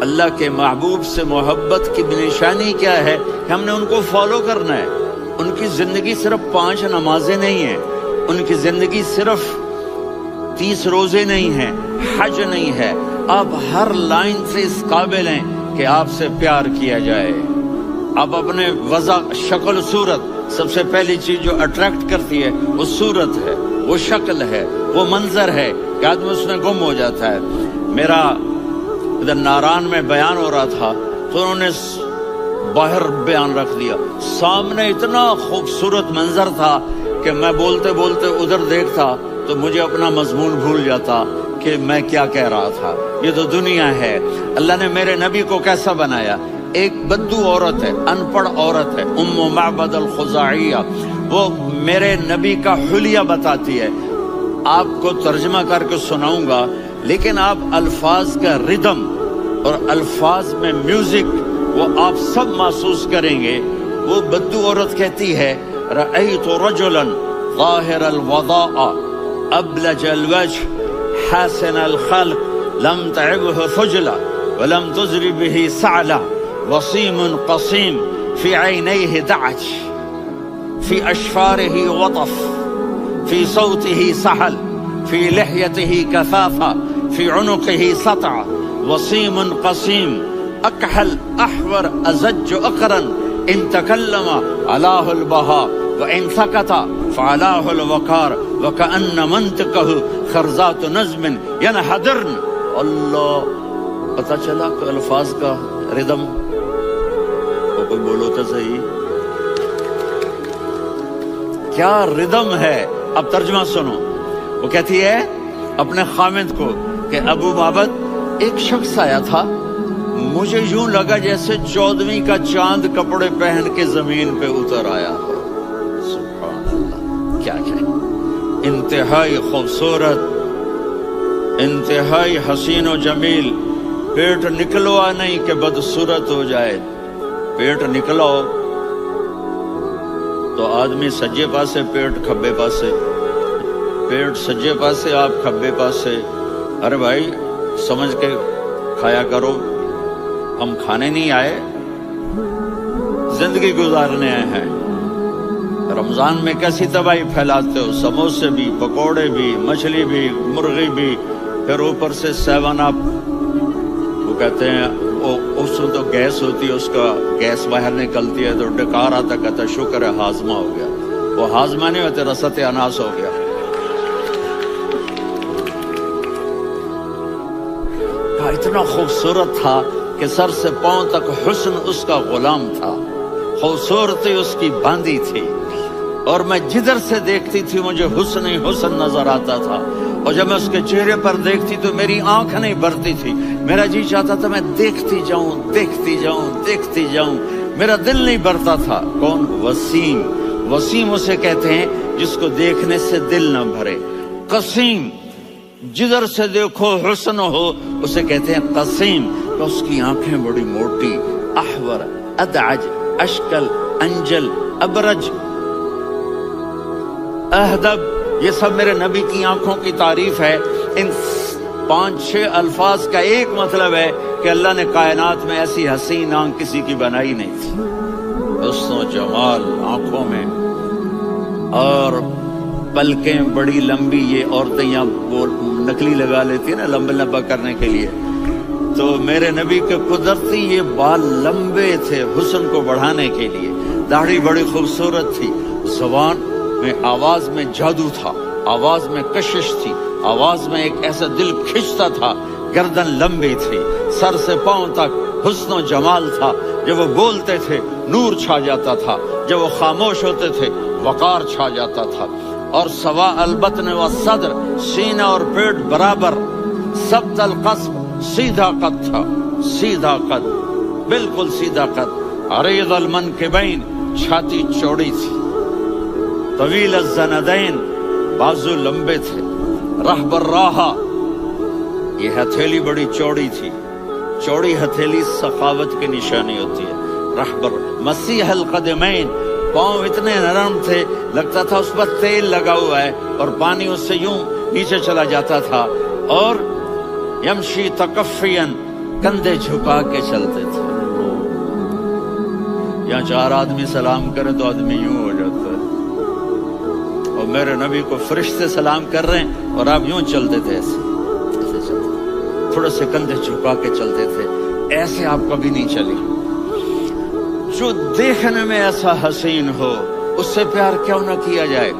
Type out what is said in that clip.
اللہ کے محبوب سے محبت کی نشانی کیا ہے کہ ہم نے ان کو فالو کرنا ہے. ان کی زندگی صرف 5 نمازیں نہیں ہیں، ان کی زندگی صرف 30 روزے نہیں ہیں، حج نہیں ہے. آپ ہر لائن سے اس قابل ہیں کہ آپ سے پیار کیا جائے. آپ اپنے وضع، شکل، صورت، سب سے پہلی چیز جو اٹریکٹ کرتی ہے وہ صورت ہے، وہ شکل ہے، وہ منظر ہے کہ آدمی اس میں گم ہو جاتا ہے. میرا ادھر ناران میں بیان ہو رہا تھا تو انہوں نے باہر بیان رکھ دیا. سامنے اتنا خوبصورت منظر تھا کہ میں بولتے بولتے ادھر دیکھتا تو مجھے اپنا مضمون بھول جاتا کہ میں کیا کہہ رہا تھا. یہ تو دنیا ہے. اللہ نے میرے نبی کو کیسا بنایا؟ ایک بدو عورت ہے، ان پڑھ عورت ہے، ام معبد الخزاعیہ، وہ میرے نبی کا حلیہ بتاتی ہے. آپ کو ترجمہ کر کے سناؤں گا، لیکن آپ الفاظ کا ردم اور الفاظ میں میوزک وہ آپ سب محسوس کریں گے. وہ بدو عورت کہتی ہے رأیت رجلا ظاہر الوضاء ابلج الوجه حسن الخلق لم تعبه فجلة ولم تزر به سعلة وصيم قصيم في عينيه دعج في أشفاره وطف في صوته سحل في لحيته كثافة في عنقه سطع وصيم قصيم أكحل أحور أزج أقرن إن تكلم علاه البهاء وإن سكت فعلاه الوقار وكأن منطقه خرزات نظم ينحدرن. اللہ، پتہ چلا کہ الفاظ کا ردم. کوئی بولو تو صحیح، کیا ردم ہے. اب ترجمہ سنو. وہ کہتی ہے اپنے خامد کو کہ ابو معبد، ایک شخص آیا تھا، مجھے یوں لگا جیسے 14ویں کا چاند کپڑے پہن کے زمین پہ اتر آیا. سبحان اللہ، کیا کہیں. انتہائی خوبصورت، انتہائی حسین و جمیل. پیٹ نکلوا نہیں کہ بدصورت ہو جائے. پیٹ نکلاؤ تو آدمی سجے پاسے پیٹ، کھبے پاسے پیٹ، سجے پاسے آپ، کھبے پاسے. ارے بھائی سمجھ کے کھایا کرو. ہم کھانے نہیں آئے، زندگی گزارنے آئے ہیں. رمضان میں کیسی تباہی پھیلاتے ہو، سموسے بھی، پکوڑے بھی، مچھلی بھی، مرغی بھی، پھر اوپر سے 7 اپ. وہ کہتے ہیں اس میں تو گیس ہوتی ہے، اس کا گیس باہر نکلتی ہے تو ڈکار آتا، کہتا شکر ہے ہاضمہ ہو گیا. وہ ہاضمہ نہیں ہوتے، رسط اناس ہو گیا. اتنا خوبصورت تھا کہ سر سے پاؤں تک حسن اس کا غلام تھا، خوبصورتی اس کی باندھی تھی. اور میں جدھر سے دیکھتی تھی مجھے حسن ہی حسن نظر آتا تھا. اور جب میں اس کے چہرے پر دیکھتی تو میری آنکھ نہیں بھرتی تھی، میرا جی چاہتا تھا میں دیکھتی جاؤں، دیکھتی جاؤں، دیکھتی جاؤں. میرا دل نہیں بھرتا تھا. کون؟ وسیم. وسیم اسے کہتے ہیں جس کو دیکھنے سے دل نہ بھرے. قسیم، جدھر سے دیکھو حسن ہو، اسے کہتے ہیں قسیم. تو اس کی آنکھیں بڑی موٹی. احور، ادعج، اشکل، انجل، ابرج، اہدب، یہ سب میرے نبی کی آنکھوں کی تعریف ہے. ان 5-6 الفاظ کا ایک مطلب ہے کہ اللہ نے کائنات میں ایسی حسین آنکھ کسی کی بنائی نہیں تھی. حسن و جمال آنکھوں میں، اور پلکیں بڑی لمبی. یہ عورتیں یہاں نکلی لگا لیتی ہیں نا لمبا لمبا کرنے کے لیے، تو میرے نبی کے قدرتی یہ بال لمبے تھے حسن کو بڑھانے کے لیے. داڑھی بڑی خوبصورت تھی. زبان میں، آواز میں جادو تھا، آواز میں کشش تھی، آواز میں ایک ایسا دل کھنچتا تھا. گردن لمبی تھی، سر سے پاؤں تک حسن و جمال تھا. جب وہ بولتے تھے نور چھا جاتا تھا، جب وہ خاموش ہوتے تھے وقار چھا جاتا تھا. اور سوا البطن و صدر، سینہ اور پیٹ برابر. سبت القصب، سیدھا قد تھا، سیدھا قد، بالکل سیدھا قد. عریض المنکبین، چھاتی چوڑی تھی. طویل الزندین، بازو لمبے تھے. رحب الراحہ، یہ ہتھیلی بڑی چوڑی تھی. چوڑی ہتھیلی سخاوت کی نشانی ہوتی ہے. رحبر. مسیح القدمین، پاؤں اتنے نرم تھے لگتا تھا اس پر تیل لگا ہوا ہے اور پانی اس سے یوں نیچے چلا جاتا تھا. اور یمشی تکفین، کندھے جھکا کے چلتے تھے. یہاں 4 آدمی سلام کرے تو آدمی یوں ہو جاتا ہے، اور میرے نبی کو فرشتے سلام کر رہے ہیں اور آپ یوں چلتے تھے، ایسے چلتے، تھوڑے سے کندھے جھکا کے چلتے تھے. ایسے آپ کبھی نہیں چلی. جو دیکھنے میں ایسا حسین ہو، اس سے پیار کیوں نہ کیا جائے.